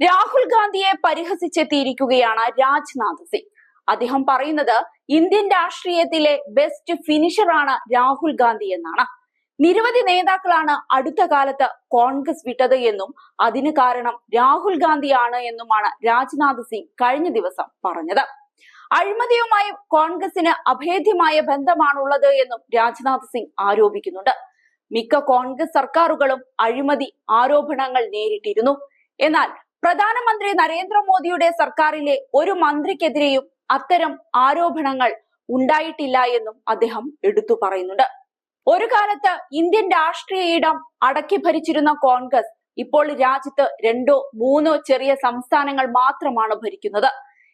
രാഹുൽ ഗാന്ധിയെ പരിഹസിച്ചെത്തിയിരിക്കുകയാണ് രാജ്നാഥ് സിംഗ്. അദ്ദേഹം പറയുന്നത് ഇന്ത്യൻ രാഷ്ട്രീയത്തിലെ ബെസ്റ്റ് ഫിനിഷറാണ് രാഹുൽ ഗാന്ധി എന്നാണ്. നിരവധി നേതാക്കളാണ് അടുത്ത കാലത്ത് കോൺഗ്രസ് വിട്ടത് എന്നും അതിന് കാരണം രാഹുൽ ഗാന്ധിയാണ് എന്നുമാണ് രാജ്നാഥ് സിംഗ് കഴിഞ്ഞ ദിവസം പറഞ്ഞത്. അഴിമതിയുമായി കോൺഗ്രസിന് അഭേദ്യമായ ബന്ധമാണുള്ളത് എന്നും രാജ്നാഥ് സിംഗ് ആരോപിക്കുന്നുണ്ട്. മിക്ക കോൺഗ്രസ് സർക്കാരുകളും അഴിമതി ആരോപണങ്ങൾ നേരിട്ടിരുന്നു. എന്നാൽ പ്രധാനമന്ത്രി നരേന്ദ്രമോദിയുടെ സർക്കാരിലെ ഒരു മന്ത്രിക്കെതിരെയും അത്തരം ആരോപണങ്ങൾ ഉണ്ടായിട്ടില്ല എന്നും അദ്ദേഹം എടുത്തു പറയുന്നുണ്ട്. ഒരു കാലത്ത് ഇന്ത്യൻ രാഷ്ട്രീയ ഇടം അടക്കി ഭരിച്ചിരുന്ന കോൺഗ്രസ് ഇപ്പോൾ രാജ്യത്ത് 2-3 ചെറിയ സംസ്ഥാനങ്ങൾ മാത്രമാണ് ഭരിക്കുന്നത്.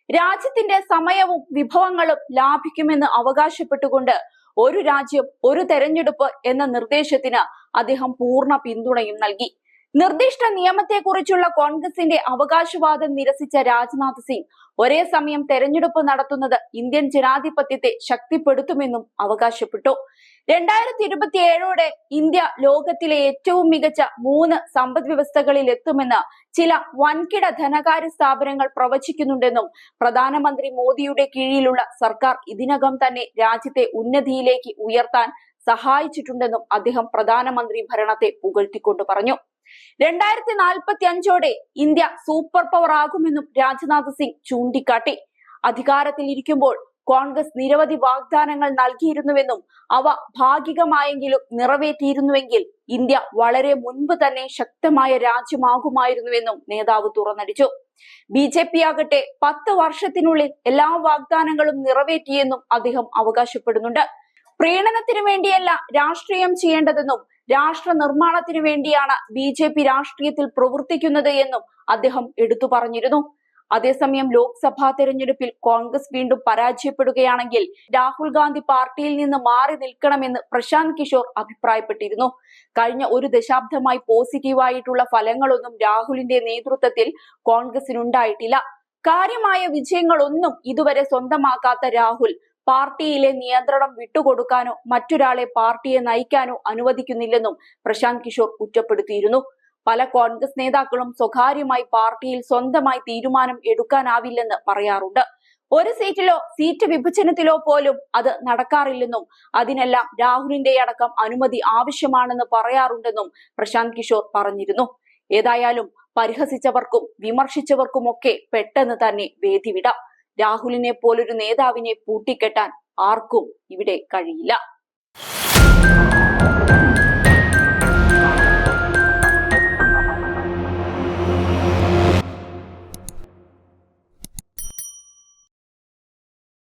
രാജ്യത്തിന്റെ സമയവും വിഭവങ്ങളും ലാഭിക്കുമെന്ന് അവകാശപ്പെട്ടുകൊണ്ട് ഒരു രാജ്യം ഒരു തെരഞ്ഞെടുപ്പ് എന്ന നിർദ്ദേശത്തിന് അദ്ദേഹം പൂർണ്ണ പിന്തുണയും നൽകി. നിർദ്ദിഷ്ട നിയമത്തെക്കുറിച്ചുള്ള കോൺഗ്രസിന്റെ അവകാശവാദം നിരസിച്ച രാജ്നാഥ് സിംഗ് ഒരേ സമയം തെരഞ്ഞെടുപ്പ് നടത്തുന്നത് ഇന്ത്യൻ ജനാധിപത്യത്തെ ശക്തിപ്പെടുത്തുമെന്നും അവകാശപ്പെട്ടു. 2027 ഇന്ത്യ ലോകത്തിലെ ഏറ്റവും മികച്ച 3 സമ്പദ് വ്യവസ്ഥകളിൽ എത്തുമെന്ന് ചില വൻകിട ധനകാര്യ സ്ഥാപനങ്ങൾ പ്രവചിക്കുന്നുണ്ടെന്നും പ്രധാനമന്ത്രി മോദിയുടെ കീഴിലുള്ള സർക്കാർ ഇതിനകം തന്നെ രാജ്യത്തെ ഉന്നതിയിലേക്ക് ഉയർത്താൻ സഹായിച്ചിട്ടുണ്ടെന്നും അദ്ദേഹം പ്രധാനമന്ത്രി ഭരണത്തെ പുകഴ്ത്തിക്കൊണ്ട് പറഞ്ഞു. 2045 ഇന്ത്യ സൂപ്പർ പവർ ആകുമെന്നും രാജ്നാഥ് സിംഗ് ചൂണ്ടിക്കാട്ടി. അധികാരത്തിൽ ഇരിക്കുമ്പോൾ കോൺഗ്രസ് നിരവധി വാഗ്ദാനങ്ങൾ നൽകിയിരുന്നുവെന്നും അവ ഭാഗികമായെങ്കിലും നിറവേറ്റിയിരുന്നുവെങ്കിൽ ഇന്ത്യ വളരെ മുൻപ് തന്നെ ശക്തമായ രാജ്യമാകുമായിരുന്നുവെന്നും നേതാവ് തുറന്നടിച്ചു. BJP ആകട്ടെ 10 വർഷത്തിനുള്ളിൽ എല്ലാ വാഗ്ദാനങ്ങളും നിറവേറ്റിയെന്നും അദ്ദേഹം അവകാശപ്പെടുന്നുണ്ട്. പ്രീണനത്തിനു വേണ്ടിയല്ല രാഷ്ട്രീയം ചെയ്യേണ്ടതെന്നും രാഷ്ട്ര നിർമ്മാണത്തിനു വേണ്ടിയാണ് BJP രാഷ്ട്രീയത്തിൽ പ്രവർത്തിക്കുന്നത് എന്നും അദ്ദേഹം എടുത്തു പറഞ്ഞിരുന്നു. അതേസമയം ലോക്സഭാ തെരഞ്ഞെടുപ്പിൽ കോൺഗ്രസ് വീണ്ടും പരാജയപ്പെടുകയാണെങ്കിൽ രാഹുൽ ഗാന്ധി പാർട്ടിയിൽ നിന്ന് മാറി നിൽക്കണമെന്ന് പ്രശാന്ത് കിഷോർ അഭിപ്രായപ്പെട്ടിരുന്നു. കഴിഞ്ഞ 1 ദശാബ്ദമായി പോസിറ്റീവായിട്ടുള്ള ഫലങ്ങളൊന്നും രാഹുലിന്റെ നേതൃത്വത്തിൽ കോൺഗ്രസിനുണ്ടായിട്ടില്ല. കാര്യമായ വിജയങ്ങളൊന്നും ഇതുവരെ സ്വന്തമാക്കാത്ത രാഹുൽ പാർട്ടിയിലെ നിയന്ത്രണം വിട്ടുകൊടുക്കാനോ മറ്റൊരാളെ പാർട്ടിയെ നയിക്കാനോ അനുവദിക്കുന്നില്ലെന്നും പ്രശാന്ത് കിഷോർ കുറ്റപ്പെടുത്തിയിരുന്നു. പല കോൺഗ്രസ് നേതാക്കളും സ്വകാര്യമായി പാർട്ടിയിൽ സ്വന്തമായി തീരുമാനം എടുക്കാനാവില്ലെന്ന് പറയാറുണ്ട്. ഒരു സീറ്റിലോ സീറ്റ് വിഭജനത്തിലോ പോലും അത് നടക്കാറില്ലെന്നും അതിനെല്ലാം രാഹുലിന്റെ അടക്കം അനുമതി ആവശ്യമാണെന്ന് പറയാറുണ്ടെന്നും പ്രശാന്ത് കിഷോർ പറഞ്ഞിരുന്നു. ഏതായാലും പരിഹസിച്ചവർക്കും വിമർശിച്ചവർക്കുമൊക്കെ പെട്ടെന്ന് തന്നെ വേദി വിടാം. രാഹുലിനെ പോലൊരു നേതാവിനെ പൂട്ടിക്കെട്ടാൻ ആർക്കും ഇവിടെ കഴിയില്ല.